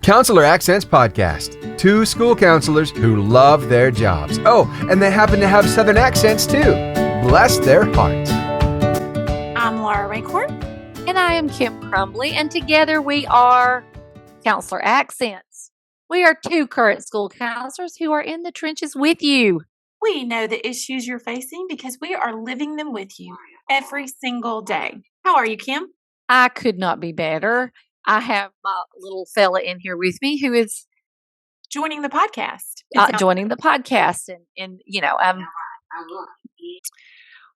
Counselor Accents Podcast. Two school counselors who love their jobs. Oh, and they happen to have Southern accents too. Bless their hearts. I'm Laura Racorn. And I am Kim Crumbly, and together we are Counselor Accents. We are two current school counselors who are in the trenches with you. We know the issues you're facing because we are living them with you every single day. How are you, Kim? I could not be better. I have my little fella in here with me who is joining the podcast. Joining the podcast. And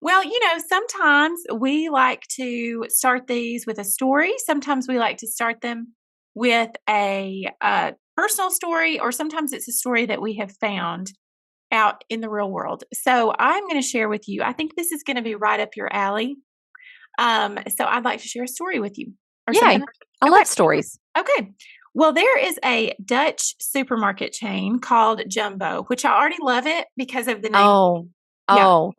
Well, sometimes we like to start these with a story. Sometimes we like to start them with a personal story, or sometimes it's a story that we have found out in the real world. So I'm going to share with you. I think this is going to be right up your alley. So I'd like to share a story with you. Yay. I love stories. Okay. Well, there is a Dutch supermarket chain called Jumbo, which I already love it because of the name. Yeah.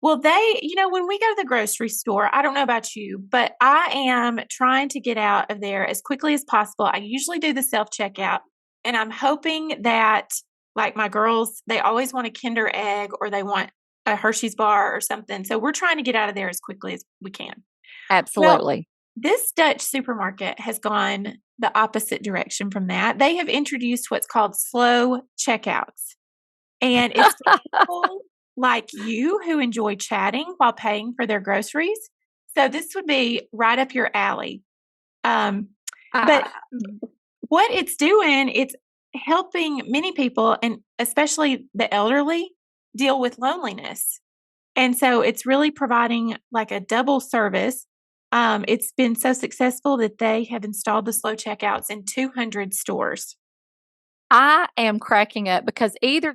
Well, when we go to the grocery store, I don't know about you, but I am trying to get out of there as quickly as possible. I usually do the self-checkout, and I'm hoping that, like my girls, they always want a Kinder Egg or they want a Hershey's bar or something. So we're trying to get out of there as quickly as we can. Absolutely. Well, this Dutch supermarket has gone the opposite direction from that. They have introduced what's called slow checkouts. And it's people like you who enjoy chatting while paying for their groceries. So this would be right up your alley. But what it's doing, it's helping many people, and especially the elderly, deal with loneliness. And so it's really providing like a double service. It's been so successful that they have installed the slow checkouts in 200 stores. I am cracking up because either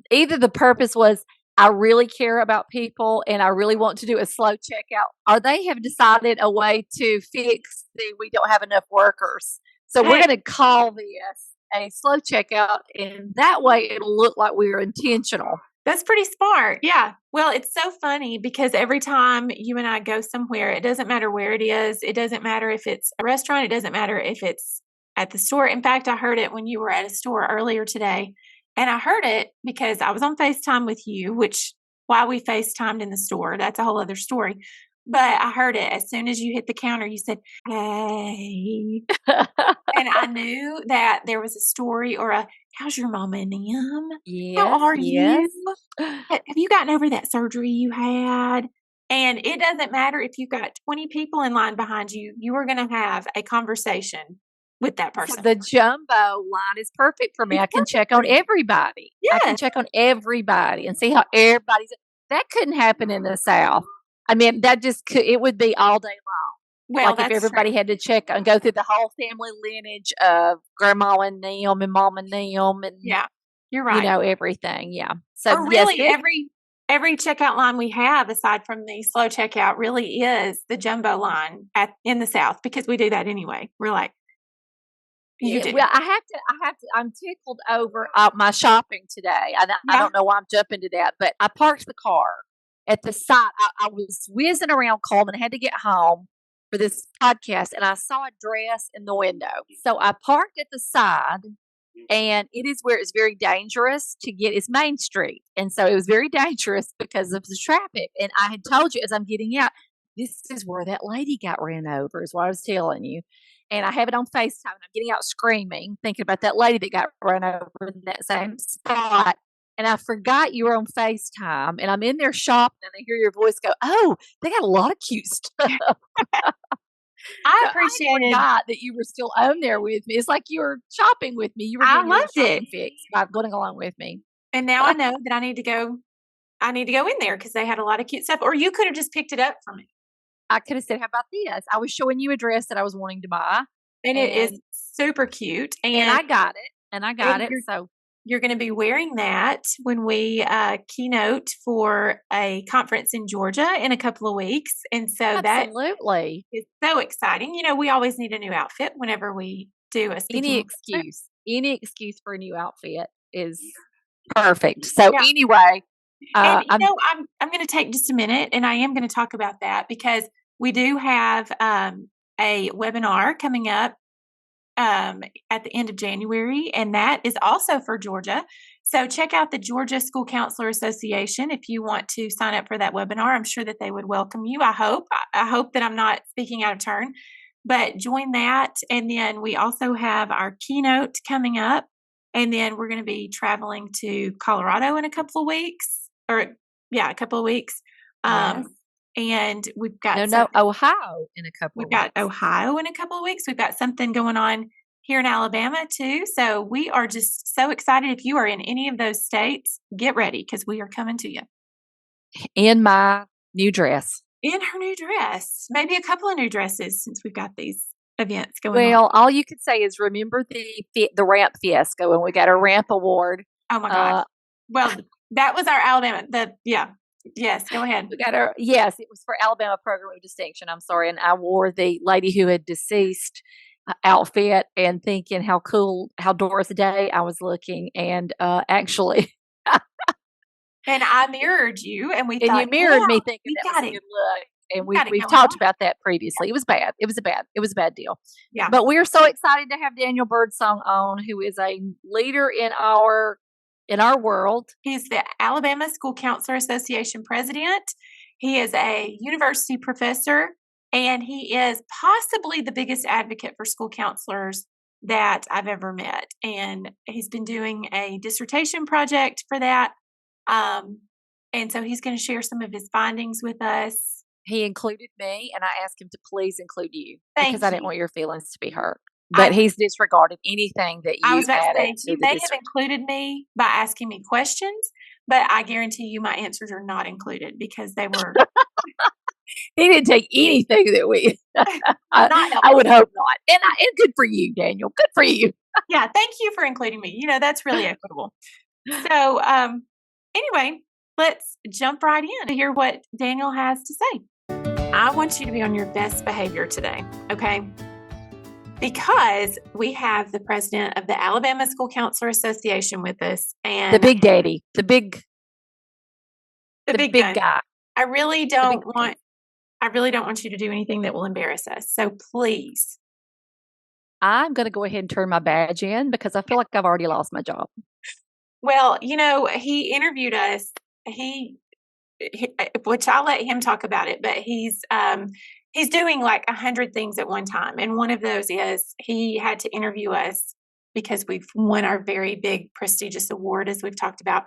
the purpose was I really care about people and I really want to do a slow checkout, or they have decided a way to fix we don't have enough workers. So we're going to call this a slow checkout, and that way it'll look like we are intentional. That's pretty smart. Yeah. Well, it's so funny because every time you and I go somewhere, it doesn't matter where it is. It doesn't matter if it's a restaurant. It doesn't matter if it's at the store. In fact, I heard it when you were at a store earlier today. And I heard it because I was on FaceTime with you, which why we FaceTimed in the store, that's a whole other story. But I heard it as soon as you hit the counter, you said, "Hey." And I knew that there was a story or how's your mama and them? Yes, How are yes. you? Have you gotten over that surgery you had? And it doesn't matter if you've got 20 people in line behind you, you are going to have a conversation with that person. So the Jumbo line is perfect for me. I can check on everybody. Yes. I can check on everybody and see how everybody's. That couldn't happen in the South. I mean, it would be all day long. Well, like if everybody had to check and go through the whole family lineage of grandma and them and mom and them. And, yeah, you're right. Everything. Yeah. So or really every checkout line we have, aside from the slow checkout, really is the Jumbo line in the South, because we do that anyway. We're like, you do. Well, I have to, I'm tickled over my shopping today. I don't know why I'm jumping to that, but I parked the car at the site. I was whizzing around Coleman. I had to get home for this podcast, and I saw a dress in the window. So I parked at the side, and it is where it's very dangerous to get. It's Main Street, and so it was very dangerous because of the traffic. And I had told you as I'm getting out, this is where that lady got ran over, is what I was telling you. And I have it on FaceTime, and I'm getting out screaming, thinking about that lady that got run over in that same spot. And I forgot you were on FaceTime, and I'm in there shopping, and I hear your voice go, "Oh, they got a lot of cute stuff." I forgot that you were still on there with me. It's like you were shopping with me. You were I loved it. Fix by going along with me. And now I know that I need to go in there because they had a lot of cute stuff. Or you could have just picked it up for me. I could have said, "How about this?" I was showing you a dress that I was wanting to buy, and it is super cute. And I got it. So you're going to be wearing that when we keynote for a conference in Georgia in a couple of weeks. And so absolutely, that is so exciting. We always need a new outfit whenever we do a speaking. Any excuse for a new outfit is perfect. So anyway, and I'm going to take just a minute, and I am going to talk about that because we do have a webinar coming up at the end of January, and that is also for Georgia. So check out the Georgia School Counselor Association if you want to sign up for that webinar. I'm sure that they would welcome you. I hope that I'm not speaking out of turn, but join that. And then we also have our keynote coming up, and then we're going to be traveling to Colorado in a couple of weeks, a couple of weeks. Yes. And we've got Ohio in a couple of weeks. We've got Ohio in a couple of weeks. We've got something going on here in Alabama too. So we are just so excited. If you are in any of those states, get ready because we are coming to you. In my new dress. In her new dress. Maybe a couple of new dresses since we've got these events going on. Well, all you can say is remember the ramp fiasco, and we got a ramp award. Oh my gosh. Well, that was our Alabama. Yes, go ahead. Yes, it was for Alabama Program of Distinction. I'm sorry. And I wore the lady who had deceased outfit and thinking how cool, how Doris Day I was looking. And actually. And I mirrored you and you mirrored me thinking that was a good look. And we've talked about that previously. It was bad. It was a bad deal. Yeah. But we're so excited to have Daniel Birdsong on, who is a leader in our world. He's the Alabama School Counselor Association president. He is a university professor, and he is possibly the biggest advocate for school counselors that I've ever met. And he's been doing a dissertation project for that. And so he's going to share some of his findings with us. He included me, and I asked him to please include you because I didn't want your feelings to be hurt. But he's disregarded anything that you I was about added. To say, he may have included me by asking me questions, but I guarantee you my answers are not included because they were. He didn't take anything that we. I would hope not. And good for you, Daniel. Good for you. Yeah, thank you for including me. That's really equitable. So, anyway, let's jump right in to hear what Daniel has to say. I want you to be on your best behavior today, okay? Because we have the president of the Alabama School Counselor Association with us, and the big daddy, the big guy. I really don't want you to do anything that will embarrass us. So please. I'm going to go ahead and turn my badge in because I feel like I've already lost my job. Well, he interviewed us. Which I'll let him talk about it, but he's doing like 100 things at one time. And one of those is he had to interview us because we've won our very big prestigious award, as we've talked about.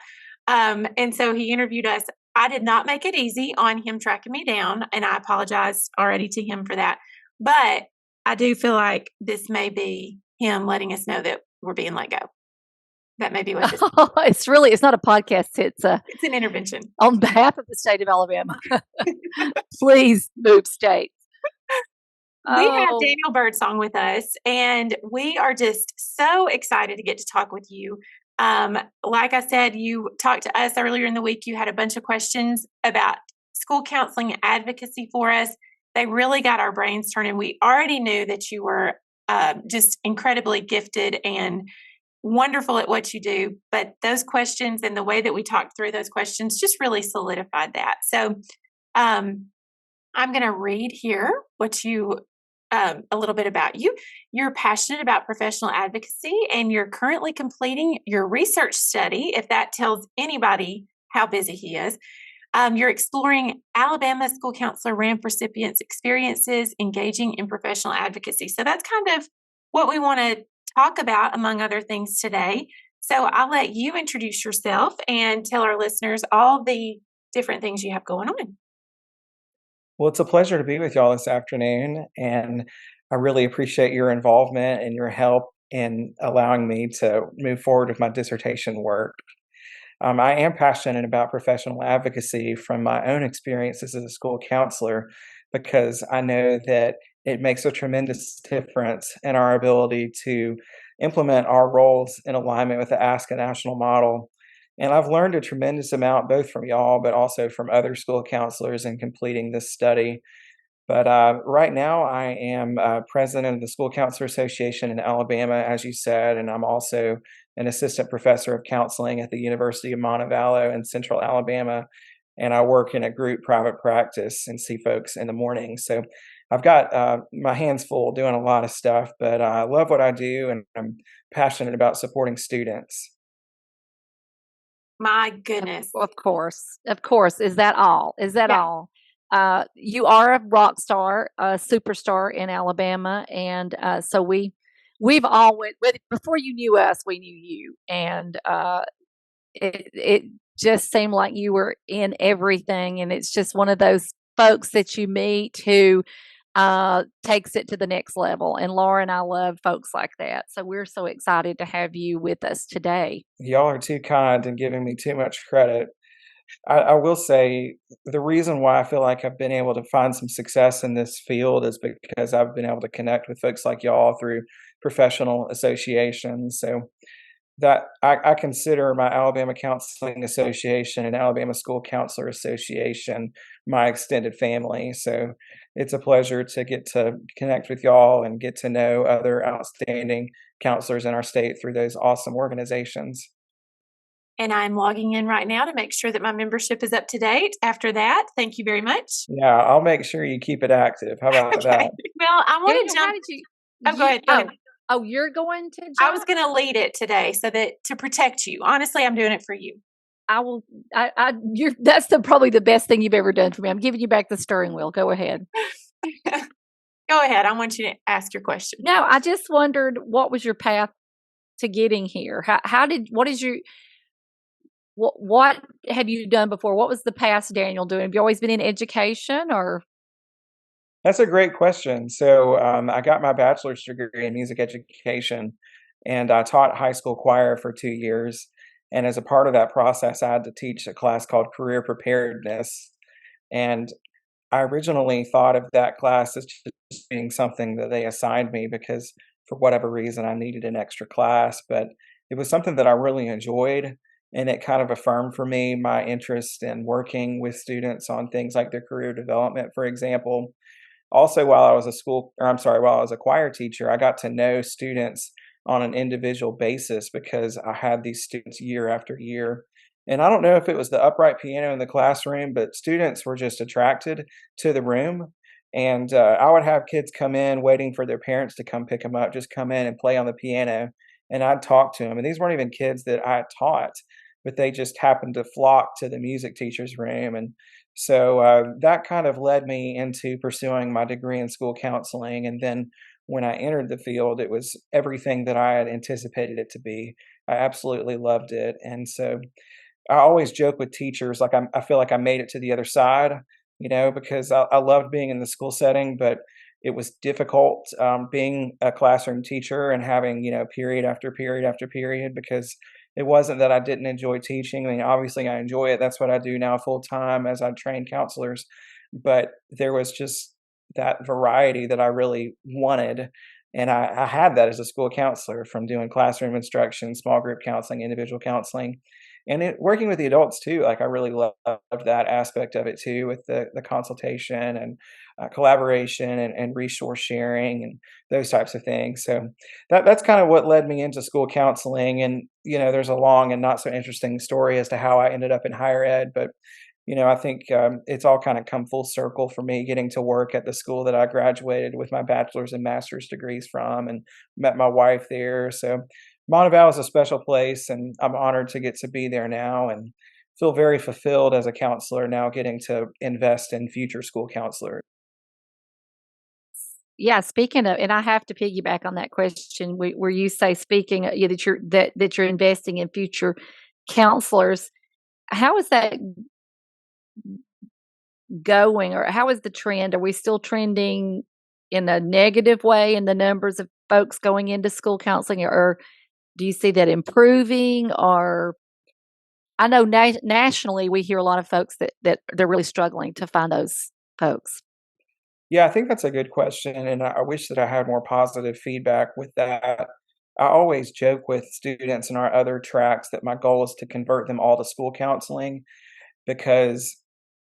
And so he interviewed us. I did not make it easy on him tracking me down, and I apologize already to him for that. But I do feel like this may be him letting us know that we're being let go. That may be what this is. It's not a podcast. It's an intervention. On behalf of the state of Alabama, please move states. We have Daniel Birdsong with us, and we are just so excited to get to talk with you. Like I said, you talked to us earlier in the week. You had a bunch of questions about school counseling advocacy for us. They really got our brains turning. We already knew that you were just incredibly gifted and wonderful at what you do, but those questions and the way that we talked through those questions just really solidified that. So I'm going to read here a little bit about you. You're passionate about professional advocacy, and you're currently completing your research study, if that tells anybody how busy he is. You're exploring Alabama School Counselor ramp recipients' experiences engaging in professional advocacy. So that's kind of what we want to talk about, among other things, today. So I'll let you introduce yourself and tell our listeners all the different things you have going on. Well, it's a pleasure to be with y'all this afternoon, and I really appreciate your involvement and your help in allowing me to move forward with my dissertation work. I am passionate about professional advocacy from my own experiences as a school counselor, because I know that it makes a tremendous difference in our ability to implement our roles in alignment with the Ask a National model. And I've learned a tremendous amount, both from y'all, but also from other school counselors in completing this study. But right now, I am president of the School Counselor Association in Alabama, as you said, and I'm also an assistant professor of counseling at the University of Montevallo in Central Alabama. And I work in a group private practice and see folks in the morning. So I've got my hands full doing a lot of stuff, but I love what I do, and I'm passionate about supporting students. My goodness. Of course. Of course. Is that all? Is that Yeah. all? You are a rock star, a superstar in Alabama, and so we've always before you knew us, we knew you, and it just seemed like you were in everything, and it's just one of those folks that you meet who takes it to the next level. And Laura and I love folks like that, so we're so excited to have you with us today. Y'all are too kind and giving me too much credit. I will say the reason why I feel like I've been able to find some success in this field is because I've been able to connect with folks like y'all through professional associations. So that I consider my Alabama Counseling Association and Alabama School Counselor Association my extended family. So it's a pleasure to get to connect with y'all and get to know other outstanding counselors in our state through those awesome organizations. And I'm logging in right now to make sure that my membership is up to date. After that, thank you very much. Yeah, I'll make sure you keep it active. How about Okay. that? Well, I want Daniel, to how jump. did you? Oh, go ahead. Go ahead. Oh, you're going to I was jump? going to lead it today so that to protect you. Honestly, I'm doing it for you. I will. You're. That's probably the best thing you've ever done for me. I'm giving you back the steering wheel. Go ahead. Go ahead. I want you to ask your question. No, I just wondered what was your path to getting here. What had you done before? What was the past Daniel doing? Have you always been in education, or? That's a great question. So I got my bachelor's degree in music education, and I taught high school choir for 2 years. And as a part of that process, I had to teach a class called career preparedness. And I originally thought of that class as just being something that they assigned me because for whatever reason I needed an extra class, but it was something that I really enjoyed, and it kind of affirmed for me my interest in working with students on things like their career development, for example. Also, while I was a choir teacher, I got to know students on an individual basis because I had these students year after year. And I don't know if it was the upright piano in the classroom, but students were just attracted to the room. And I would have kids come in waiting for their parents to come pick them up, just come in and play on the piano. And I'd talk to them. And these weren't even kids that I taught, but they just happened to flock to the music teacher's room. And so that kind of led me into pursuing my degree in school counseling. And then when I entered the field, it was everything that I had anticipated it to be. I absolutely loved it. And so I always joke with teachers, like I feel like I made it to the other side, because I loved being in the school setting, but it was difficult being a classroom teacher and having, period after period after period because it wasn't that I didn't enjoy teaching. I mean, obviously I enjoy it. That's what I do now full time as I train counselors. But there was just that variety that I really wanted. And I had that as a school counselor from doing classroom instruction, small group counseling, individual counseling, and working with the adults too. Like I really loved that aspect of it too, with the consultation and collaboration and resource sharing and those types of things. So that's kind of what led me into school counseling. And there's a long and not so interesting story as to how I ended up in higher ed, but I think it's all kind of come full circle for me getting to work at the school that I graduated with my bachelor's and master's degrees from and met my wife there. So Monteval is a special place, and I'm honored to get to be there now and feel very fulfilled as a counselor now getting to invest in future school counselors. Yeah, speaking of, and I have to piggyback on that question where you say speaking that you're investing in future counselors. How is that going, or how is the trend? Are we still trending in a negative way in the numbers of folks going into school counseling, or do you see that improving? Or I know nationally we hear a lot of folks that they're really struggling to find those folks. Yeah, I think that's a good question, and I wish that I had more positive feedback with that. I always joke with students in our other tracks that my goal is to convert them all to school counseling because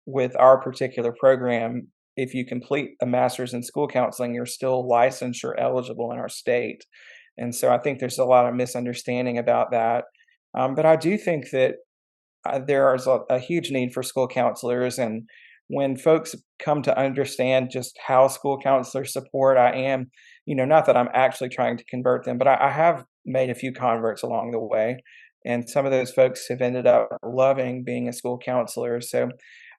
with our particular program, if you complete a master's in school counseling, you're still licensure eligible in our state. And so I think there's a lot of misunderstanding about that. But I do think that there is a huge need for school counselors, and when folks come to understand just how school counselors support, I am, not that I'm actually trying to convert them, but I have made a few converts along the way. And some of those folks have ended up loving being a school counselor. So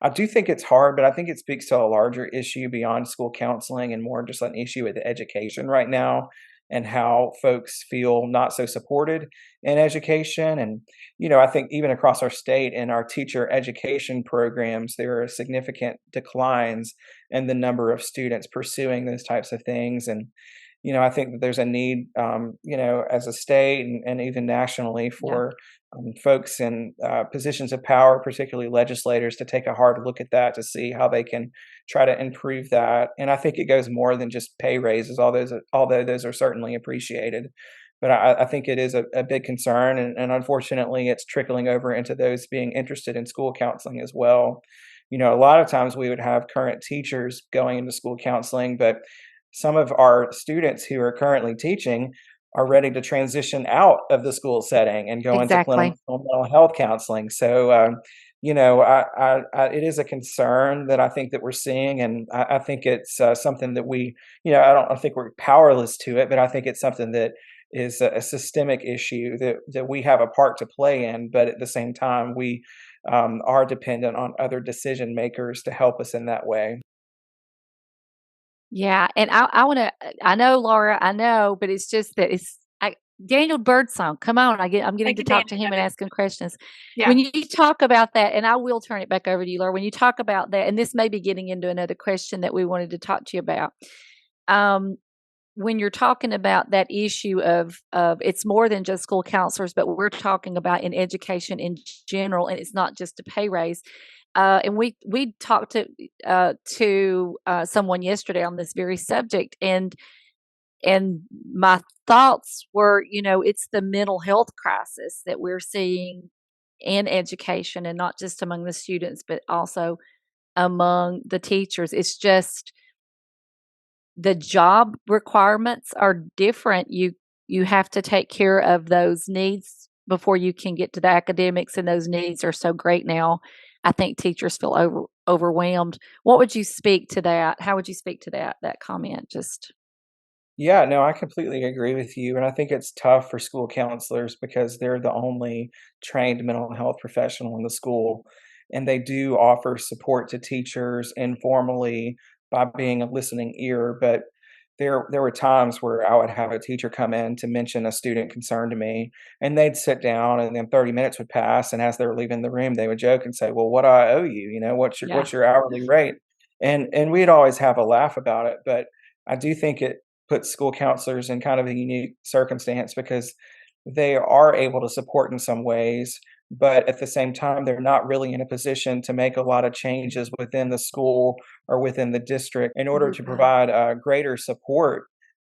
I do think it's hard, but I think it speaks to a larger issue beyond school counseling and more just an issue with education right now and how folks feel not so supported in education. And, I think even across our state in our teacher education programs, there are significant declines in the number of students pursuing those types of things. And, I think that there's a need, as a state and even nationally Yeah. for folks in positions of power, particularly legislators, to take a hard look at that to see how they can try to improve that. And I think it goes more than just pay raises, although those are certainly appreciated. But I think it is a big concern, and unfortunately, it's trickling over into those being interested in school counseling as well. A lot of times we would have current teachers going into school counseling, but some of our students who are currently teaching are ready to transition out of the school setting and go into Exactly. clinical mental health counseling. So, it is a concern that I think that we're seeing, and I think it's something that I think we're powerless to it, but I think it's something that is a systemic issue that we have a part to play in, but at the same time, we are dependent on other decision makers to help us in that way. Yeah, and I wanna I know, Laura, I know, but it's just that Daniel Birdsong, come on, I'm getting Take to talk to advantage him of and it. ask him questions. Yeah. When you talk about that, and I will turn it back over to you, Laura, when you talk about that, and this may be getting into another question that we wanted to talk to you about. Um, when you're talking about that issue of it's more than just school counselors, but we're talking about in education in general, and it's not just a pay raise. And we talked to someone yesterday on this very subject, and my thoughts were, it's the mental health crisis that we're seeing in education, and not just among the students, but also among the teachers. It's just the job requirements are different. You have to take care of those needs before you can get to the academics, and those needs are so great now. I think teachers feel overwhelmed. What would you speak to that? How would you speak to that comment? Just Yeah, no, I completely agree with you. And I think it's tough for school counselors because they're the only trained mental health professional in the school. And they do offer support to teachers informally by being a listening ear. But there were times where I would have a teacher come in to mention a student concern to me, and they'd sit down, and then 30 minutes would pass. And as they were leaving the room, they would joke and say, "Well, what do I owe you? yeah, What's your hourly rate?" And we'd always have a laugh about it. But I do think it puts school counselors in kind of a unique circumstance because they are able to support in some ways, but at the same time, they're not really in a position to make a lot of changes within the school or within the district in order to okay, provide greater support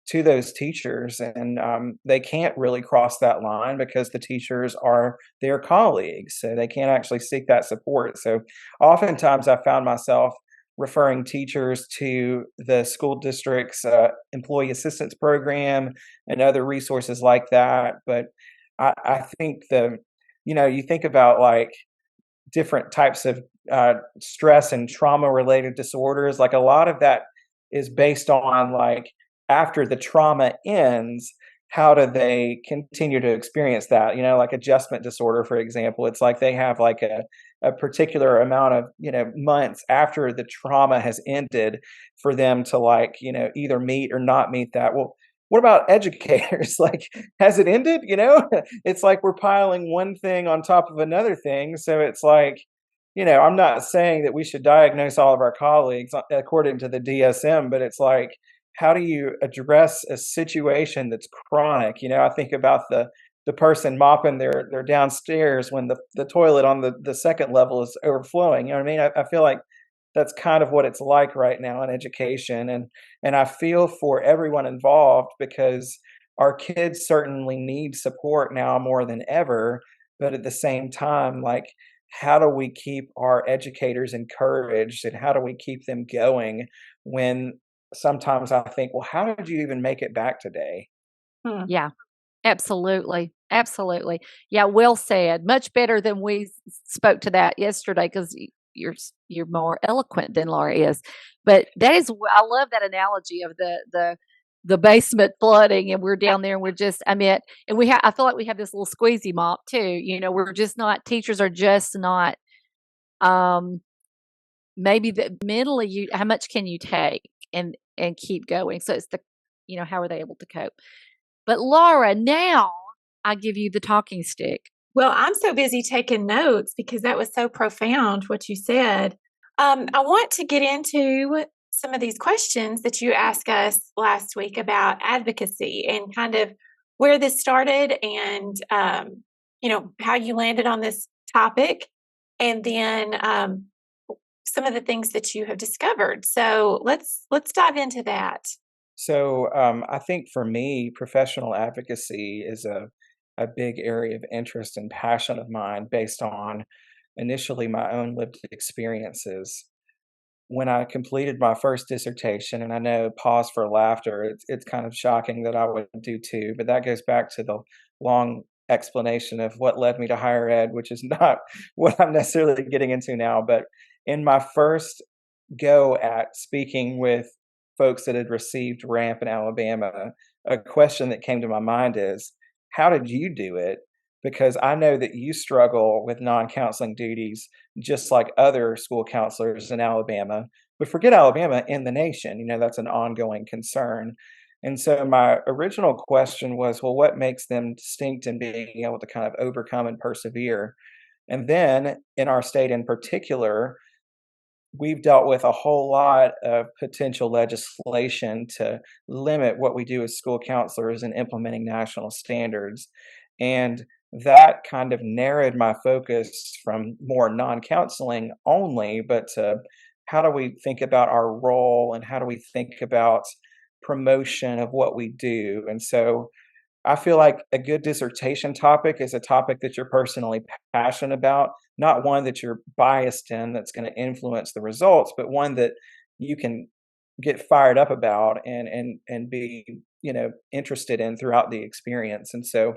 to those teachers. And they can't really cross that line because the teachers are their colleagues. So they can't actually seek that support. So oftentimes I found myself referring teachers to the school district's employee assistance program and other resources like that. But I think you think about like different types of stress and trauma related disorders. Like a lot of that is based on like after the trauma ends, how do they continue to experience that? Like adjustment disorder, for example. It's like they have like a particular amount of months after the trauma has ended for them to like either meet or not meet that. Well, what about educators? Like, has it ended? It's like we're piling one thing on top of another thing. So it's like, I'm not saying that we should diagnose all of our colleagues according to the DSM, but it's like, how do you address a situation that's chronic? I think about the person mopping their downstairs when the toilet on the second level is overflowing. You know what I mean? I feel like that's kind of what it's like right now in education, and I feel for everyone involved because our kids certainly need support now more than ever. But at the same time, like, how do we keep our educators encouraged and how do we keep them going when sometimes I think, well, how did you even make it back today? Hmm. yeah, absolutely, absolutely. Yeah, well said. Much better than we spoke to that yesterday because you're more eloquent than Laura is. But that is, I love that analogy of the basement flooding, and we're down there, and we're just, I mean, and I feel like we have this little squeezy mop too. We're just not, teachers are just not, maybe mentally, how much can you take and keep going? So it's how are they able to cope? But Laura, now I give you the talking stick. Well, I'm so busy taking notes because that was so profound what you said. I want to get into some of these questions that you asked us last week about advocacy and kind of where this started and, how you landed on this topic, and then some of the things that you have discovered. So let's dive into that. So I think for me, professional advocacy is a big area of interest and passion of mine based on initially my own lived experiences. When I completed my first dissertation, and I know, pause for laughter, it's kind of shocking that I would do too, but that goes back to the long explanation of what led me to higher ed, which is not what I'm necessarily getting into now. But in my first go at speaking with folks that had received RAMP in Alabama, a question that came to my mind is, how did you do it? Because I know that you struggle with non-counseling duties just like other school counselors in Alabama, but forget Alabama, in the nation, that's an ongoing concern. And so my original question was, well, what makes them distinct in being able to kind of overcome and persevere? And then in our state in particular, we've dealt with a whole lot of potential legislation to limit what we do as school counselors in implementing national standards. And that kind of narrowed my focus from more non-counseling only, but to how do we think about our role and how do we think about promotion of what we do? And so I feel like a good dissertation topic is a topic that you're personally passionate about, not one that you're biased in that's going to influence the results, but one that you can get fired up about and be, interested in throughout the experience. And so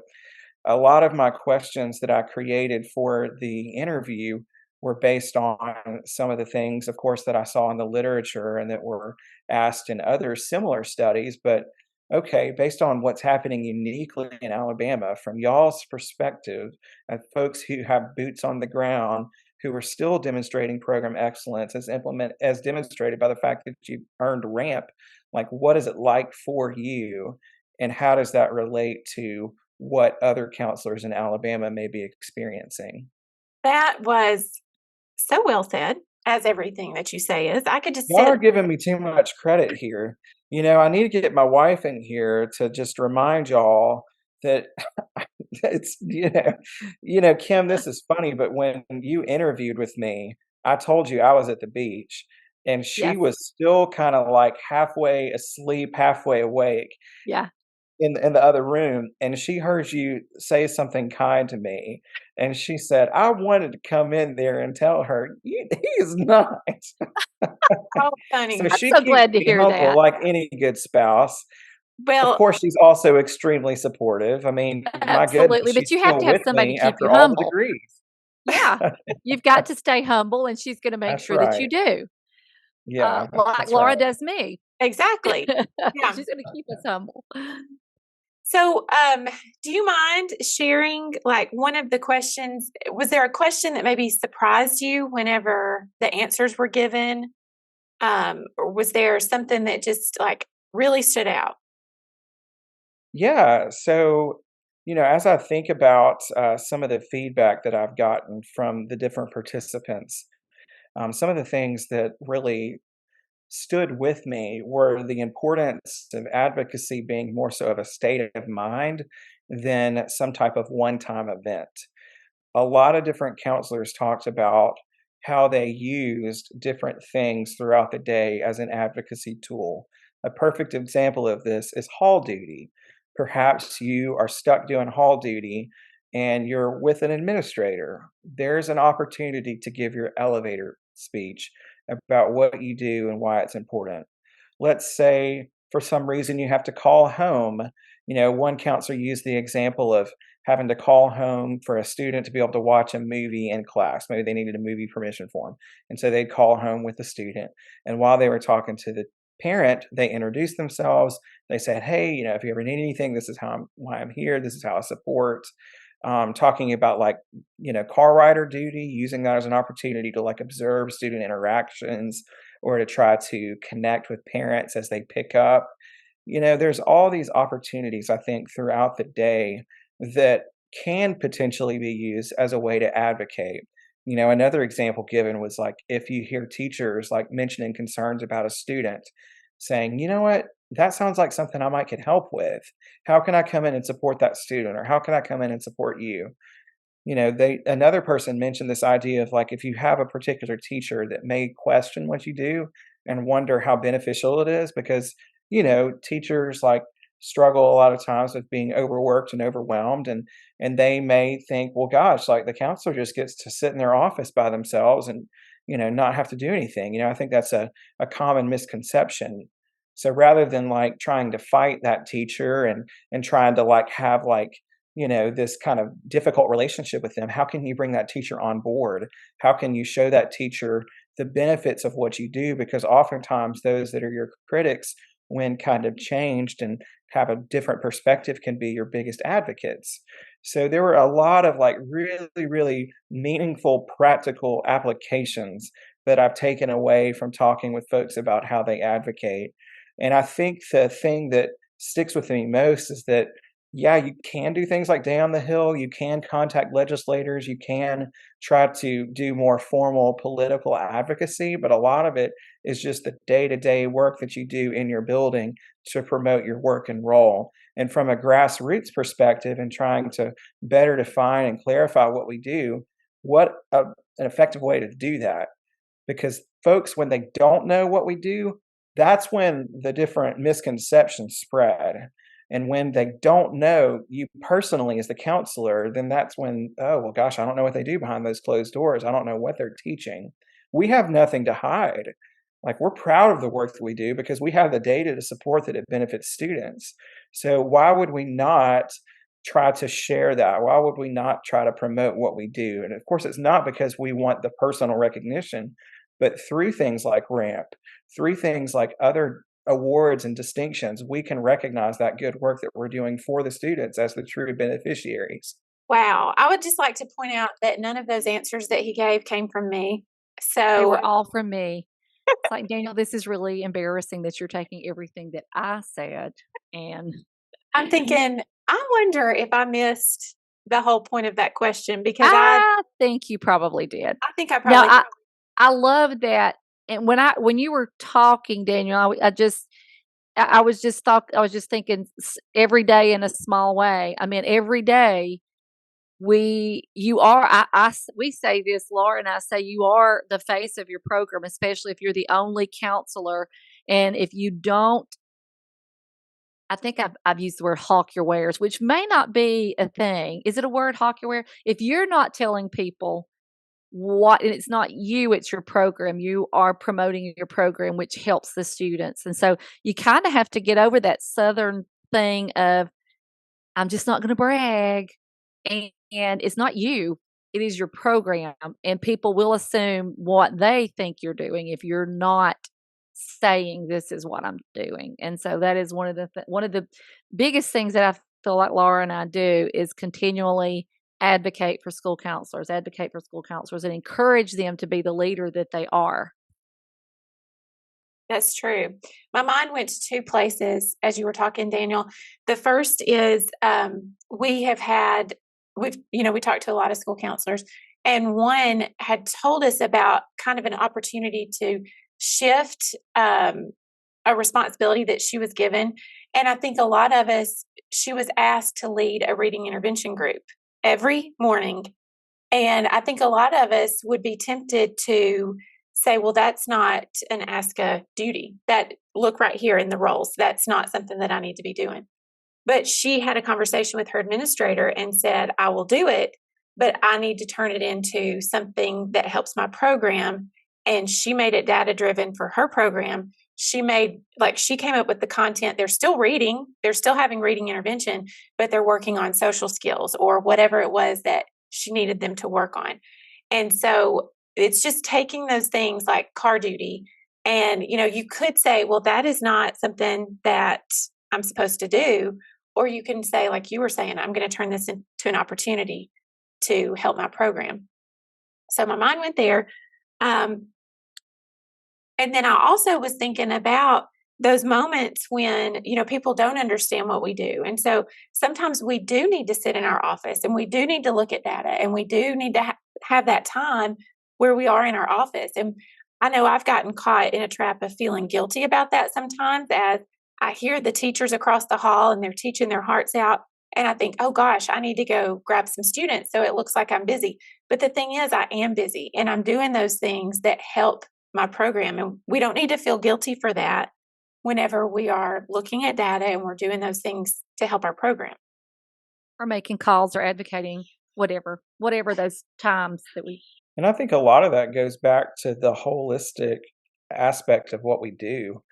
a lot of my questions that I created for the interview were based on some of the things, of course, that I saw in the literature and that were asked in other similar studies. But okay, based on what's happening uniquely in Alabama, from y'all's perspective, and folks who have boots on the ground, who are still demonstrating program excellence as demonstrated by the fact that you earned RAMP, like what is it like for you, and how does that relate to what other counselors in Alabama may be experiencing? That was so well said, as everything that you say is. I could just Y'all sit. are giving me too much credit here. I need to get my wife in here to just remind y'all that it's, Kim, this is funny, but when you interviewed with me, I told you I was at the beach and she Yes. was still kind of like halfway asleep, halfway awake Yeah. in the other room, and she heard you say something kind to me, and she said, I wanted to come in there and tell her, he is not. Oh, funny. So I'm she so keeps glad to me hear humble that. like any good spouse. Of Well, course, she's also extremely supportive. I mean, my goodness, Absolutely. But she's you have still to have with somebody me to keep after you all the humble. degrees. Yeah. You've got to stay humble, and she's going to make That's sure that you right. do. Yeah, Like that's right. Laura does me. exactly. Yeah. She's going to keep us humble. So, do you mind sharing like one of the questions? Was there a question that maybe surprised you whenever the answers were given? Or was there something that just like really stood out? Yeah. So, as I think about some of the feedback that I've gotten from the different participants, some of the things that really stood with me were the importance of advocacy being more so of a state of mind than some type of one time event. A lot of different counselors talked about how they used different things throughout the day as an advocacy tool. A perfect example of this is hall duty. Perhaps you are stuck doing hall duty and you're with an administrator. There's an opportunity to give your elevator speech about what you do and why it's important. Let's say for some reason you have to call home One counselor used the example of having to call home for a student to be able to watch a movie in class. Maybe they needed a movie permission form. And so they'd call home with the student. And while they were talking to the parent, they introduced themselves. They said, hey, if you ever need anything, this is why I'm here. This is how I support. Talking about car rider duty, using that as an opportunity to observe student interactions or to try to connect with parents as they pick up. There's all these opportunities, I think, throughout the day that can potentially be used as a way to advocate. Another example given was if you hear teachers mentioning concerns about a student saying, you know what, that sounds like something I might get help with. How can I come in and support that student? Or how can I come in and support you? Another person mentioned this idea of if you have a particular teacher that may question what you do and wonder how beneficial it is, because teachers struggle a lot of times with being overworked and overwhelmed, and they may think, well, gosh, the counselor just gets to sit in their office by themselves and not have to do anything. I think that's a common misconception. So rather than trying to fight that teacher and trying to have this kind of difficult relationship with them, how can you bring that teacher on board? How can you show that teacher the benefits of what you do? Because oftentimes those that are your critics, when kind of changed and have a different perspective, can be your biggest advocates. So there were a lot of really, really meaningful, practical applications that I've taken away from talking with folks about how they advocate. And I think the thing that sticks with me most is that, yeah, you can do things like Day on the Hill. You can contact legislators. You can try to do more formal political advocacy, but a lot of it is just the day-to-day work that you do in your building to promote your work and role. And from a grassroots perspective and trying to better define and clarify what we do, an effective way to do that. Because folks, when they don't know what we do, that's when the different misconceptions spread. And when they don't know you personally as the counselor, then that's when, oh, well, gosh, I don't know what they do behind those closed doors. I don't know what they're teaching. We have nothing to hide. We're proud of the work that we do because we have the data to support that it benefits students. So why would we not try to share that? Why would we not try to promote what we do? And of course, it's not because we want the personal recognition, but through things like RAMP, through things like other awards and distinctions, we can recognize that good work that we're doing for the students as the true beneficiaries. Wow. I would just like to point out that none of those answers that he gave came from me. They So were all from me. It's Daniel, this is really embarrassing that you're taking everything that I said. And I'm thinking, I wonder if I missed the whole point of that question because I think you probably did. I think I probably Now, I love that. And when you were talking, Daniel, I was just thinking every day in a small way. I mean, every day we say this, Laura and I say, you are the face of your program, especially if you're the only counselor. And if you don't, I think I've used the word hawk your wares, which may not be a thing. Is it a word, hawk your ware? If you're not telling people and it's not you, it's your program, you are promoting your program, which helps the students. And so you kind of have to get over that Southern thing of, I'm just not going to brag. And it's not you, it is your program. And people will assume what they think you're doing if you're not saying this is what I'm doing. And so that is one of the biggest things that I feel like Laura and I do is continually advocate for school counselors, and encourage them to be the leader that they are. That's true. My mind went to two places as you were talking, Daniel. The first is we talked to a lot of school counselors, and one had told us about kind of an opportunity to shift a responsibility that she was given. And I think a lot of us, she was asked to lead a reading intervention group every morning. And I think a lot of us would be tempted to say, well, that's not an ASCA duty. That look right here in the roles. That's not something that I need to be doing. But she had a conversation with her administrator and said, I will do it, but I need to turn it into something that helps my program and she made it data driven for her program. She came up with the content. They're still reading, they're still having reading intervention, but they're working on social skills or whatever it was that she needed them to work on. And so it's just taking those things like car duty. And, you could say, well, that is not something that I'm supposed to do. Or you can say, like you were saying, I'm going to turn this into an opportunity to help my program. So my mind went there. And then I also was thinking about those moments when, people don't understand what we do. And so sometimes we do need to sit in our office and we do need to look at data and we do need to have that time where we are in our office. And I know I've gotten caught in a trap of feeling guilty about that sometimes, as I hear the teachers across the hall and they're teaching their hearts out. And I think, oh gosh, I need to go grab some students so it looks like I'm busy. But the thing is, I am busy and I'm doing those things that help my program. And we don't need to feel guilty for that whenever we are looking at data and we're doing those things to help our program. Or making calls or advocating, whatever those times that we. And I think a lot of that goes back to the holistic aspect of what we do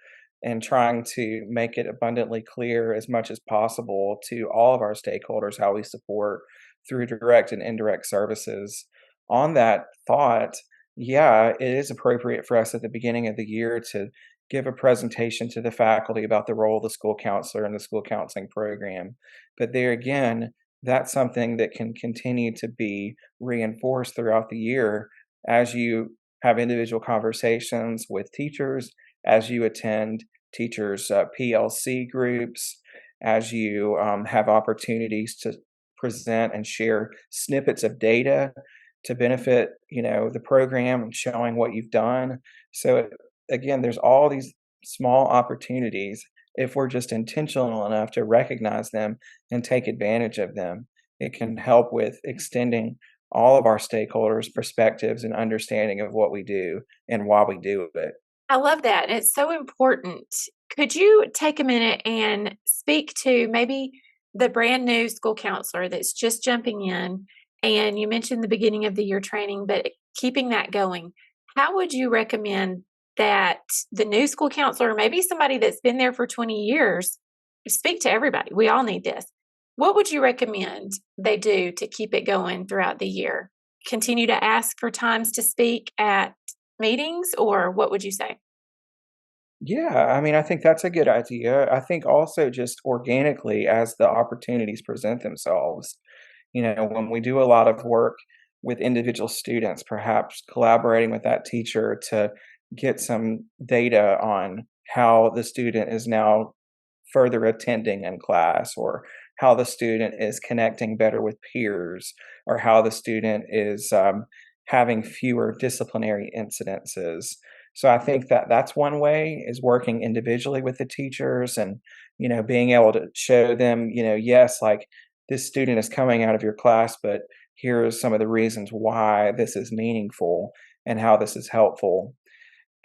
and trying to make it abundantly clear as much as possible to all of our stakeholders how we support through direct and indirect services. On that thought, yeah, it is appropriate for us at the beginning of the year to give a presentation to the faculty about the role of the school counselor in the school counseling program. But there again, that's something that can continue to be reinforced throughout the year as you have individual conversations with teachers, as you attend teachers' PLC groups, as you have opportunities to present and share snippets of data to benefit, the program and showing what you've done. So again, there's all these small opportunities. If we're just intentional enough to recognize them and take advantage of them, it can help with extending all of our stakeholders' perspectives and understanding of what we do and why we do it. I love that. And it's so important. Could you take a minute and speak to maybe the brand new school counselor that's just jumping in? And you mentioned the beginning of the year training, but keeping that going. How would you recommend that the new school counselor, or maybe somebody that's been there for 20 years, speak to everybody? We all need this. What would you recommend they do to keep it going throughout the year? Continue to ask for times to speak at meetings, or what would you say? Yeah, I mean, I think that's a good idea. I think also just organically as the opportunities present themselves, when we do a lot of work with individual students, perhaps collaborating with that teacher to get some data on how the student is now further attending in class, or how the student is connecting better with peers, or how the student is having fewer disciplinary incidences. So I think that that's one way, is working individually with the teachers and, being able to show them, yes, like this student is coming out of your class, but here are some of the reasons why this is meaningful and how this is helpful.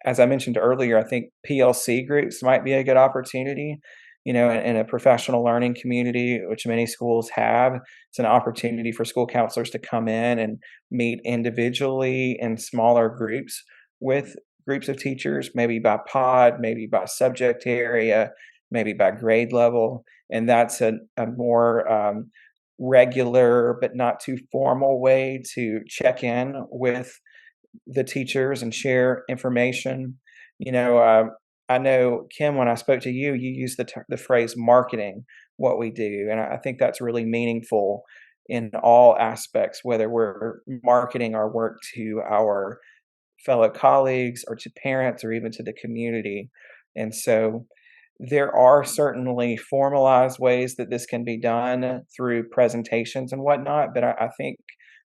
As I mentioned earlier, I think PLC groups might be a good opportunity. In a professional learning community, which many schools have, it's an opportunity for school counselors to come in and meet individually in smaller groups with groups of teachers, maybe by pod, maybe by subject area, maybe by grade level. And that's a more regular but not too formal way to check in with the teachers and share information. I know, Kim, when I spoke to you, you used the phrase marketing what we do. And I think that's really meaningful in all aspects, whether we're marketing our work to our fellow colleagues or to parents or even to the community. And so there are certainly formalized ways that this can be done through presentations and whatnot. But I think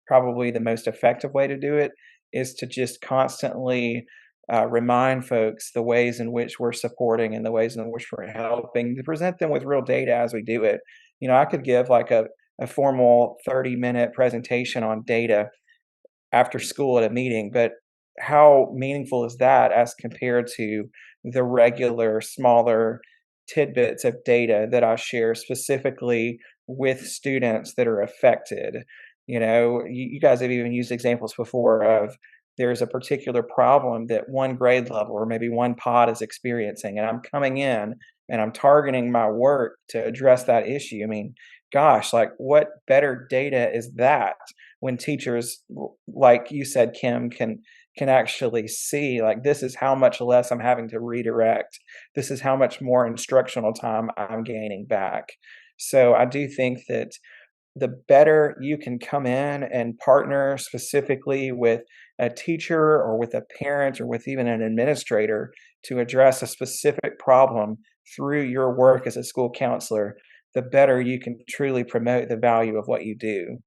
probably the most effective way to do it is to just constantly remind folks the ways in which we're supporting and the ways in which we're helping, to present them with real data as we do it. I could give like a formal 30-minute presentation on data after school at a meeting, but how meaningful is that as compared to the regular, smaller tidbits of data that I share specifically with students that are affected? You guys have even used examples before of there's a particular problem that one grade level or maybe one pod is experiencing, and I'm coming in and I'm targeting my work to address that issue. I mean, gosh, like what better data is that when teachers, like you said, Kim, can actually see like this is how much less I'm having to redirect. This is how much more instructional time I'm gaining back. So I do think that the better you can come in and partner specifically with a teacher or with a parent or with even an administrator to address a specific problem through your work as a school counselor, the better you can truly promote the value of what you do.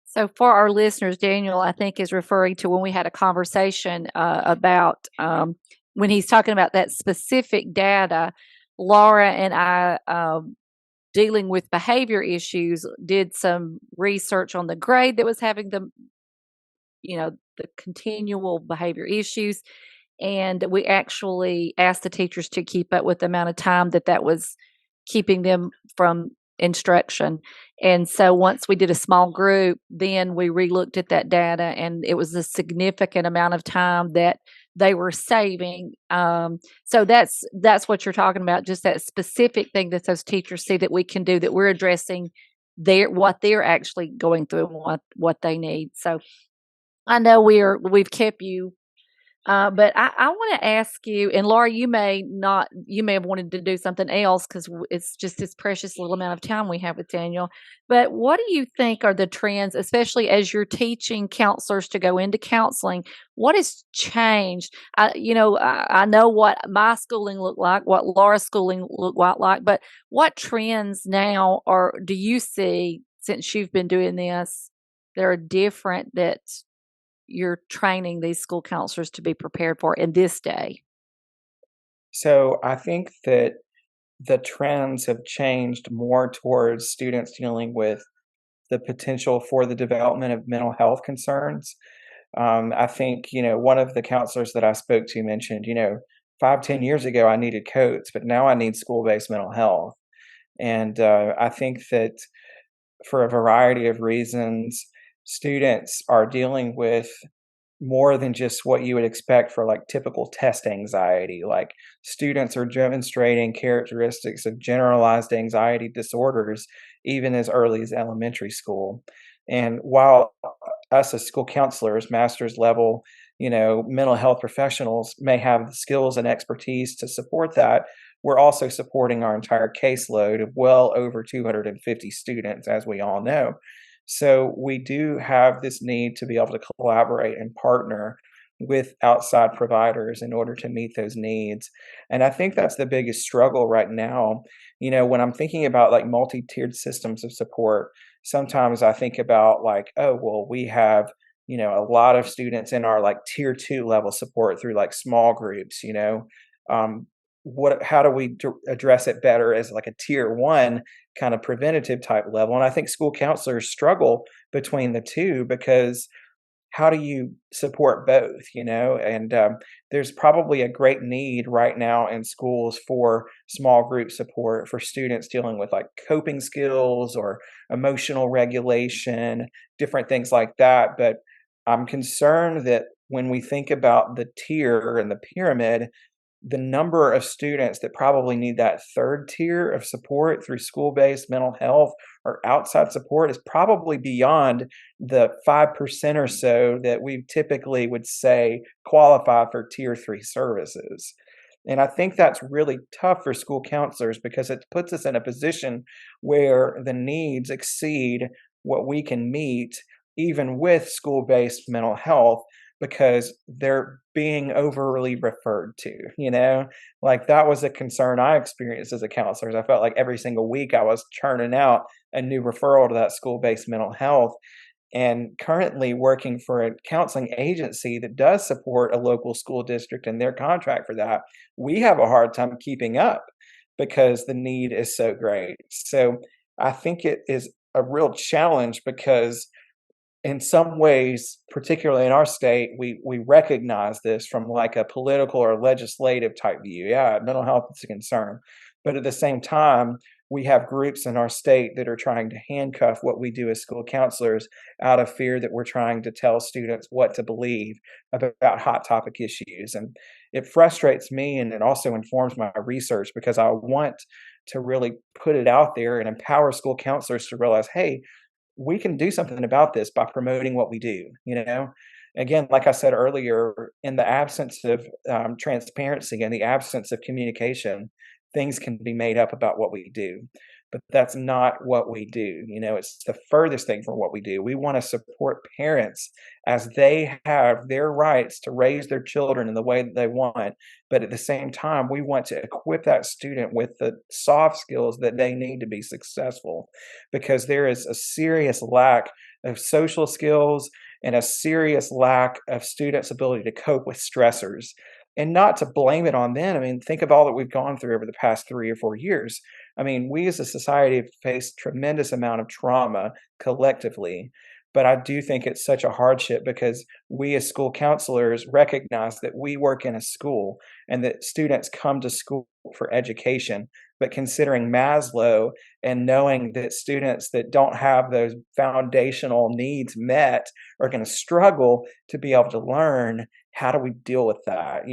So for our listeners, Daniel, I think, is referring to when we had a conversation about when he's talking about that specific data. Laura and I, dealing with behavior issues, did some research on the grade that was having the continual behavior issues. And we actually asked the teachers to keep up with the amount of time that was keeping them from instruction. And so once we did a small group, then we relooked at that data, and it was a significant amount of time that they were saving. So that's what you're talking about, just that specific thing that those teachers see that we can do, that we're addressing what they're actually going through and what they need. So I know we've kept you, but I want to ask you, and Laura, you may have wanted to do something else because it's just this precious little amount of time we have with Daniel. But what do you think are the trends, especially as you're teaching counselors to go into counseling? What has changed? I know what my schooling looked like, what Laura's schooling looked like, but what trends now do you see since you've been doing this that are different that you're training these school counselors to be prepared for in this day? So I think that the trends have changed more towards students dealing with the potential for the development of mental health concerns. I think, one of the counselors that I spoke to mentioned, 5, 10 years ago, I needed codes, but now I need school-based mental health. And I think that for a variety of reasons, students are dealing with more than just what you would expect for like typical test anxiety. Like students are demonstrating characteristics of generalized anxiety disorders even as early as elementary school. And while us as school counselors, master's level, mental health professionals may have the skills and expertise to support that, we're also supporting our entire caseload of well over 250 students, as we all know. So we do have this need to be able to collaborate and partner with outside providers in order to meet those needs. And I think that's the biggest struggle right now. When I'm thinking about like multi-tiered systems of support, sometimes I think about like, oh, well, we have, a lot of students in our like tier 2 level support through like small groups, how do we address it better as like a tier 1 kind of preventative type level? And I think school counselors struggle between the two because how do you support both, and there's probably a great need right now in schools for small group support for students dealing with like coping skills or emotional regulation, different things like that. But I'm concerned that when we think about the tier and the pyramid, the number of students that probably need that third tier of support through school-based mental health or outside support is probably beyond the 5% or so that we typically would say qualify for tier 3 services. And I think that's really tough for school counselors because it puts us in a position where the needs exceed what we can meet, even with school-based mental health, because they're being overly referred to, like that was a concern I experienced as a counselor. I felt like every single week I was churning out a new referral to that school-based mental health. And currently working for a counseling agency that does support a local school district and their contract for that, we have a hard time keeping up because the need is so great. So I think it is a real challenge because in some ways, particularly in our state, we recognize this from like a political or legislative type view. Yeah, mental health is a concern. But at the same time, we have groups in our state that are trying to handcuff what we do as school counselors out of fear that we're trying to tell students what to believe about hot topic issues. And it frustrates me, and it also informs my research, because I want to really put it out there and empower school counselors to realize, hey, we can do something about this by promoting what we do. Again, like I said earlier, in the absence of transparency and the absence of communication, things can be made up about what we do. But that's not what we do. It's the furthest thing from what we do. We want to support parents as they have their rights to raise their children in the way that they want. But at the same time, we want to equip that student with the soft skills that they need to be successful, because there is a serious lack of social skills and a serious lack of students' ability to cope with stressors. And not to blame it on them. I mean, think of all that we've gone through over the past 3 or 4 years. I mean, we as a society have faced tremendous amount of trauma collectively. But I do think it's such a hardship, because we as school counselors recognize that we work in a school and that students come to school for education. But considering Maslow and knowing that students that don't have those foundational needs met are going to struggle to be able to learn, how do we deal with that?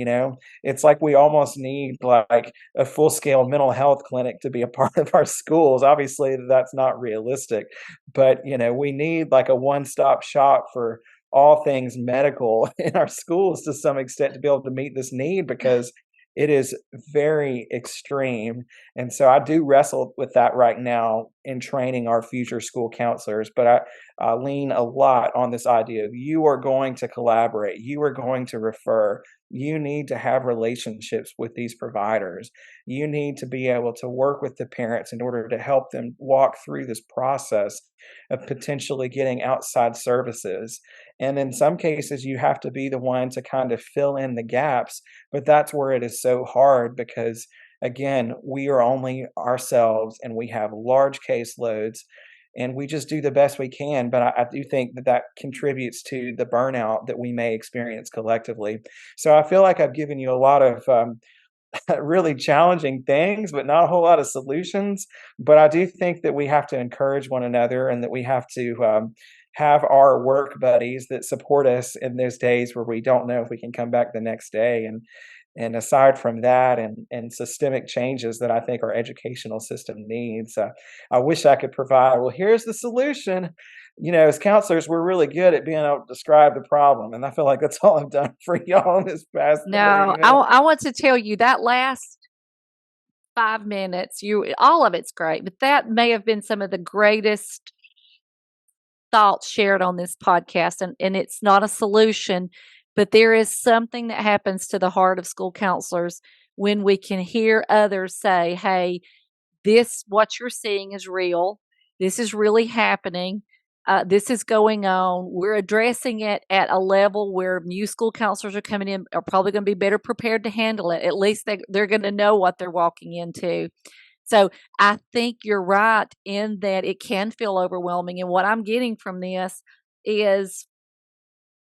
It's like we almost need like a full-scale mental health clinic to be a part of our schools. Obviously, that's not realistic, but we need like a one-stop shop for all things medical in our schools to some extent to be able to meet this need, because it is very extreme. And so I do wrestle with that right now in training our future school counselors. But I lean a lot on this idea of, you are going to collaborate, you are going to refer, you need to have relationships with these providers. You need to be able to work with the parents in order to help them walk through this process of potentially getting outside services. And in some cases, you have to be the one to kind of fill in the gaps. But that's where it is so hard, because, again, we are only ourselves and we have large caseloads, and we just do the best we can. But I do think that contributes to the burnout that we may experience collectively. So I feel like I've given you a lot of really challenging things, but not a whole lot of solutions. But I do think that we have to encourage one another, and that we have to have our work buddies that support us in those days where we don't know if we can come back the next day. And aside from that, and systemic changes that I think our educational system needs, I wish I could provide, well, here's the solution. As counselors, we're really good at being able to describe the problem. And I feel like that's all I've done for y'all in this past 30 No, minutes. I want to tell you that last 5 minutes, all of it's great, but that may have been some of the greatest thoughts shared on this podcast. And it's not a solution, but there is something that happens to the heart of school counselors when we can hear others say, hey, what you're seeing is real. This is really happening. This is going on. We're addressing it at a level where new school counselors are coming in, are probably going to be better prepared to handle it. At least they're going to know what they're walking into. So I think you're right in that it can feel overwhelming. And what I'm getting from this is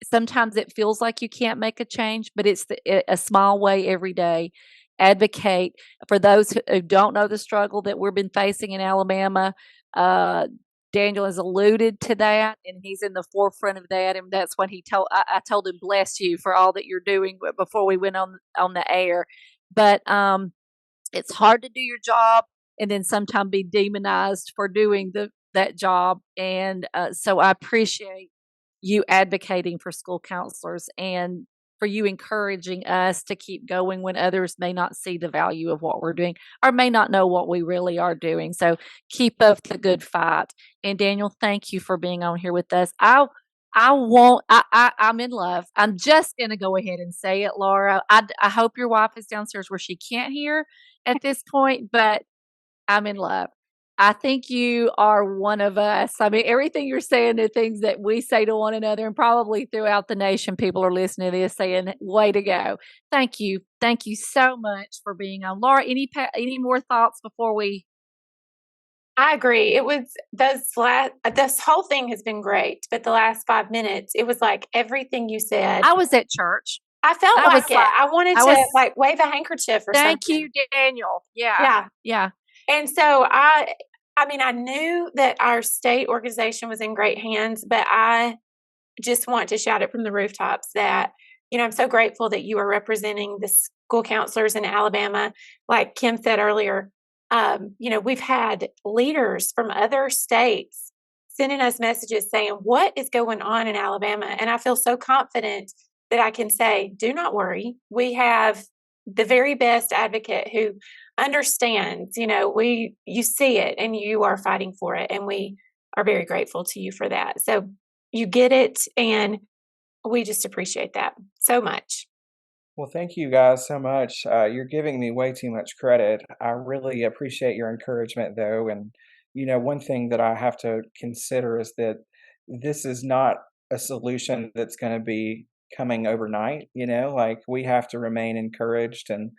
sometimes it feels like you can't make a change, but it's a small way every day. Advocate for those who don't know the struggle that we've been facing in Alabama. Daniel has alluded to that, and he's in the forefront of that. And that's when I told him, bless you for all that you're doing before we went on the air. But it's hard to do your job and then sometimes be demonized for doing that job. And so I appreciate you advocating for school counselors and for you encouraging us to keep going when others may not see the value of what we're doing or may not know what we really are doing. So keep up the good fight. And Daniel, thank you for being on here with us. I'm in love. I'm just going to go ahead and say it, Laura. I hope your wife is downstairs where she can't hear at this point, but I'm in love. I think you are one of us. I mean, everything you're saying, the things that we say to one another, and probably throughout the nation, people are listening to this saying, way to go. Thank you. Thank you so much for being on. Laura, any more thoughts before we? I agree. It was this whole thing has been great, but the last 5 minutes, it was like everything you said. I was at church. I felt like it. I wanted to wave a handkerchief or something. Thank you, Daniel. Yeah. And so I mean, I knew that our state organization was in great hands, but I just want to shout it from the rooftops that, I'm so grateful that you are representing the school counselors in Alabama. Like Kim said earlier, we've had leaders from other states sending us messages saying, what is going on in Alabama? And I feel so confident that I can say, do not worry. We have the very best advocate who understands, you see it and you are fighting for it. And we are very grateful to you for that. So you get it. And we just appreciate that so much. Well, thank you guys so much. You're giving me way too much credit. I really appreciate your encouragement, though. And, one thing that I have to consider is that this is not a solution that's going to be coming overnight. Like we have to remain encouraged, and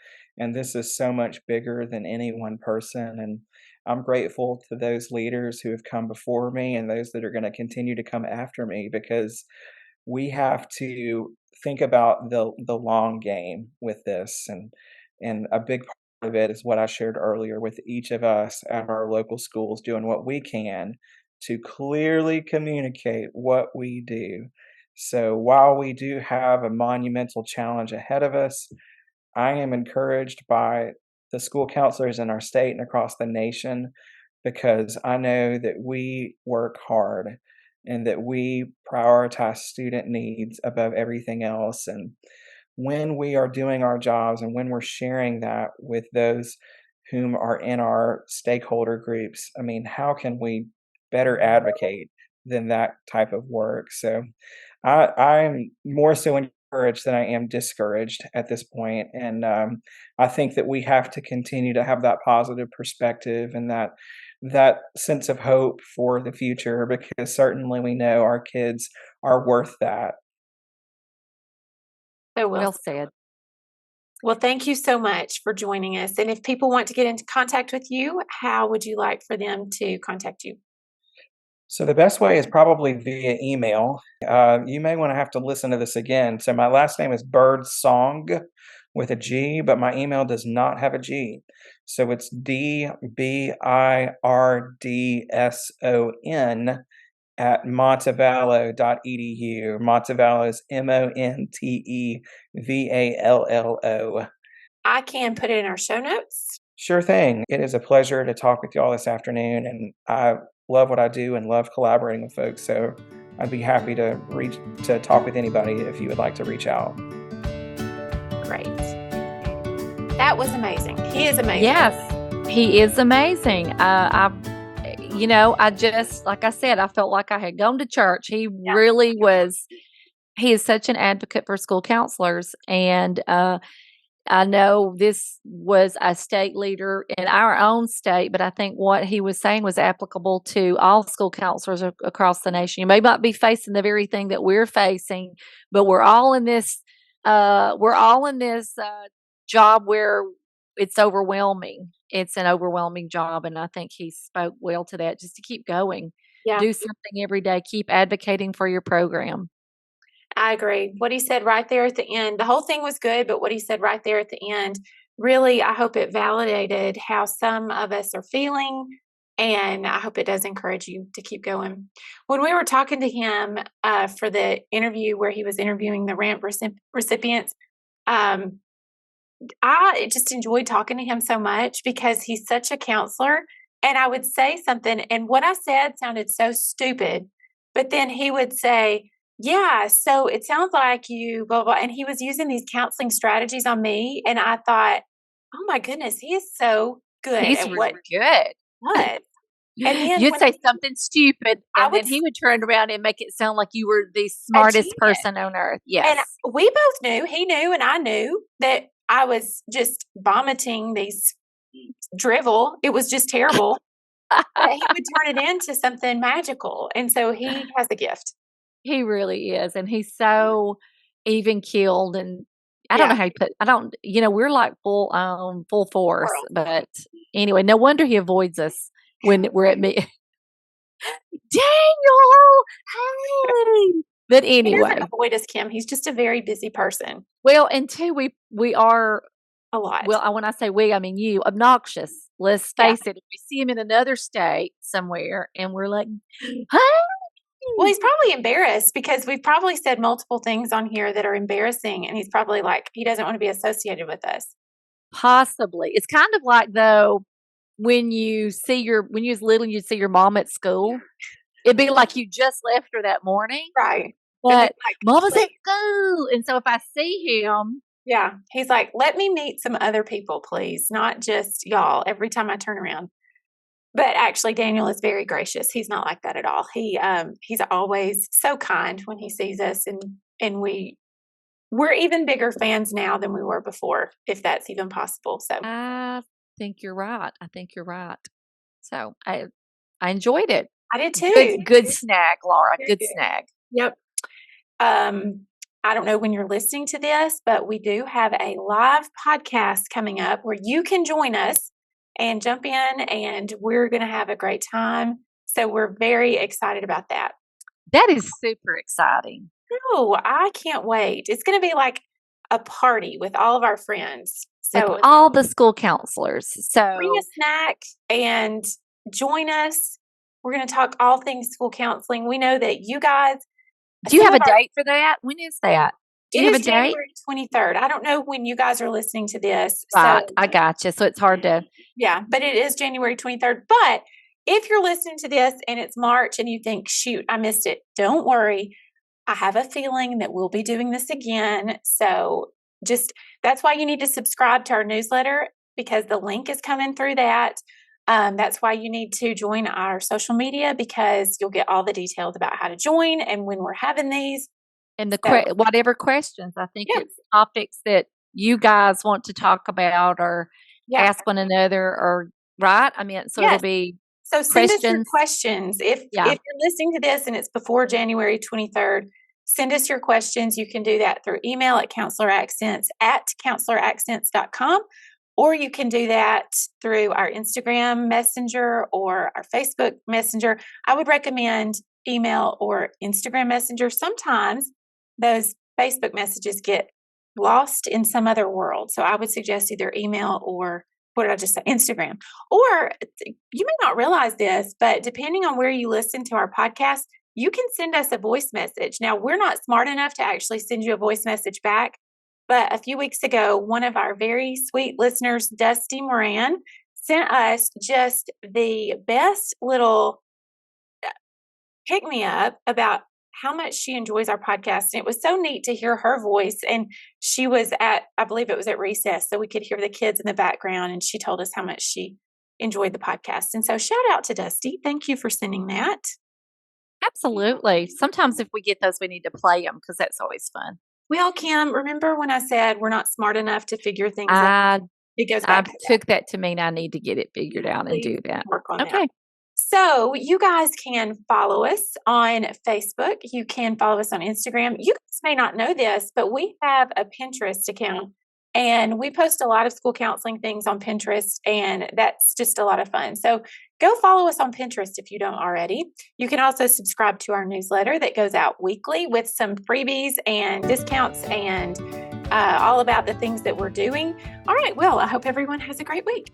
this is so much bigger than any one person. And I'm grateful to those leaders who have come before me and those that are going to continue to come after me, because we have to think about the long game with this, and a big part of it is what I shared earlier, with each of us at our local schools doing what we can to clearly communicate what we do. So while we do have a monumental challenge ahead of us, I am encouraged by the school counselors in our state and across the nation, because I know that we work hard and that we prioritize student needs above everything else. And when we are doing our jobs and when we're sharing that with those whom are in our stakeholder groups, I mean, how can we better advocate than that type of work? So I'm more so encouraged than I am discouraged at this point. And I think that we have to continue to have that positive perspective and that sense of hope for the future, because certainly we know our kids are worth that. So Well said. Well, thank you so much for joining us. And if people want to get into contact with you, how would you like for them to contact you? So the best way is probably via email. You may want to have to listen to this again. So my last name is Birdsong with a G, but my email does not have a G. So it's DBIRDSON at montevallo.edu. Montevallo is MONTEVALLO. I can put it in our show notes. Sure thing. It is a pleasure to talk with y'all this afternoon, and I love what I do and love collaborating with folks. So I'd be happy to talk with anybody if you would like to reach out. Great. That was amazing. He is amazing. Yes, he is amazing. I just, like I said, I felt like I had gone to church. He really was. He is such an advocate for school counselors. And I know this was a state leader in our own state, but I think what he was saying was applicable to all school counselors across the nation. You may not be facing the very thing that we're facing, but we're all in this. Job where it's overwhelming. It's an overwhelming job, and I think he spoke well to that. Just to keep going, do something every day, keep advocating for your program. I agree. What he said right there at the end, the whole thing was good, but what he said right there at the end, really, I hope it validated how some of us are feeling, and I hope it does encourage you to keep going. When we were talking to him for the interview where he was interviewing the RAMP recipients, I just enjoyed talking to him so much because he's such a counselor. And I would say something, and what I said sounded so stupid, but then he would say, yeah, so it sounds like you, blah, blah. And he was using these counseling strategies on me. And I thought, oh my goodness, he is so good. He's really good. What? And then you'd say something stupid, and then he would turn around and make it sound like you were the smartest person on earth. Yes. And we both knew, he knew, and I knew that I was just vomiting these drivel. It was just terrible. But he would turn it into something magical. And so he has a gift. He really is. And he's so even keeled. And I don't know how we're like full force. But anyway, no wonder he avoids us when we're at me. Daniel, hey. But anyway, he doesn't avoid us, Kim. He's just a very busy person. Well, and two, we are a lot. Well, when I say we, I mean you. Obnoxious. Let's Yeah. face it. If we see him in another state somewhere and we're like, hey. Well, he's probably embarrassed because we've probably said multiple things on here that are embarrassing, and he's probably like, he doesn't want to be associated with us. Possibly. It's kind of like, though, when you was little and you'd see your mom at school, it'd be like you just left her that morning. Right. But like, Mama's at school. And so if I see him, yeah, he's like, let me meet some other people, please, not just y'all every time I turn around. But actually, Daniel is very gracious. He's not like that at all. He's always so kind when he sees us, and we're even bigger fans now than we were before, if that's even possible. So I think you're right. So I enjoyed it. I did too. Good snag, Laura. Very Good good. snag. Yep. I don't know when you're listening to this, but we do have a live podcast coming up where you can join us and jump in, and we're going to have a great time. So we're very excited about that. That is super exciting. Oh, I can't wait. It's going to be like a party with all of our friends. So With all the school counselors. So bring a snack and join us. We're going to talk all things school counseling. We know that you guys. Do you have a date for that? When is that? Do you have a date? January 23rd. I don't know when you guys are listening to this. Right. So, I got you. So it's hard to. yeah, but it is January 23rd. But if you're listening to this and it's March and you think, shoot, I missed it, don't worry. I have a feeling that we'll be doing this again. So that's why you need to subscribe to our newsletter, because the link is coming through that. That's why you need to join our social media, because you'll get all the details about how to join and when we're having these. And whatever questions, I think it's topics that you guys want to talk about or ask one another, or right? I mean, so it'll be so send us your questions. If you're listening to this and it's before January 23rd, send us your questions. You can do that through email at counseloraccents@counseloraccents.com, or you can do that through our Instagram Messenger or our Facebook Messenger. I would recommend email or Instagram Messenger. Sometimes those Facebook messages get lost in some other world. So I would suggest either email or, what did I just say? Instagram. Or you may not realize this, but depending on where you listen to our podcast, you can send us a voice message. Now, we're not smart enough to actually send you a voice message back, but a few weeks ago, one of our very sweet listeners, Dusty Moran, sent us just the best little pick-me-up about how much she enjoys our podcast. And it was so neat to hear her voice. And she was I believe it was at recess, so we could hear the kids in the background. And she told us how much she enjoyed the podcast. And so shout out to Dusty. Thank you for sending that. Absolutely. Sometimes if we get those, we need to play them, because that's always fun. Well, Kim, remember when I said we're not smart enough to figure things out? It goes back. I took that to mean I need to get it figured out and do that. Work on that. So you guys can follow us on Facebook. You can follow us on Instagram. You guys may not know this, but we have a Pinterest account, and we post a lot of school counseling things on Pinterest, and that's just a lot of fun. So go follow us on Pinterest if you don't already. You can also subscribe to our newsletter that goes out weekly with some freebies and discounts and all about the things that we're doing. All right. Well, I hope everyone has a great week.